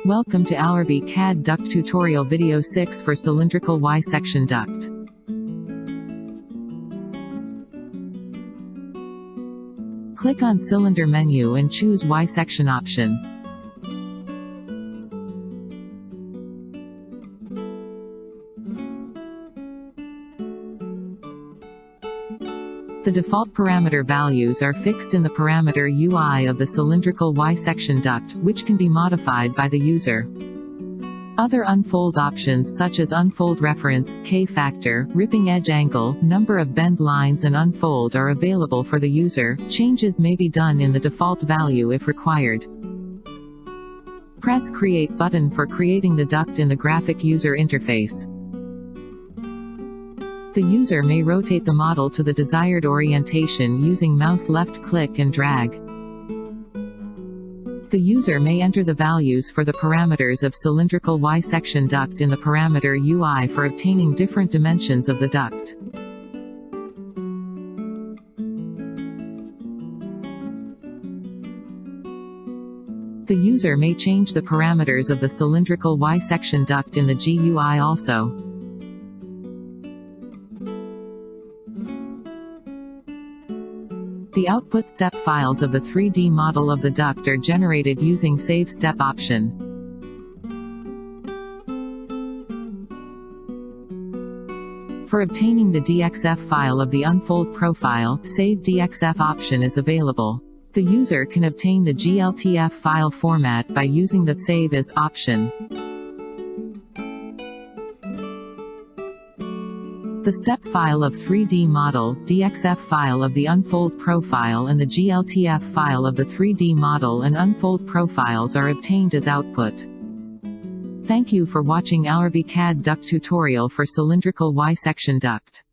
Welcome to AlarvyCAD Duct Tutorial Video 6 for Cylindrical Y-section duct. Click on Cylinder menu and choose Y-section option. The default parameter values are fixed in the parameter UI of the cylindrical Y-section duct, which can be modified by the user. Other unfold options such as unfold reference, K-factor, ripping edge angle, number of bend lines and unfold are available for the user. Changes may be done in the default value if required. Press Create button for creating the duct in the graphic user interface. The user may rotate the model to the desired orientation using mouse left click and drag. The user may enter the values for the parameters of cylindrical Y-section duct in the parameter UI for obtaining different dimensions of the duct. The user may change the parameters of the cylindrical Y-section duct in the GUI also. The output step files of the 3D model of the duct are generated using Save Step option. For obtaining the DXF file of the unfold profile, Save DXF option is available. The user can obtain the GLTF file format by using the Save As option. The step file of 3D model, DXF file of the unfold profile and the GLTF file of the 3D model and unfold profiles are obtained as output. Thank you for watching AlarvyCAD Duct tutorial for cylindrical Y-section duct.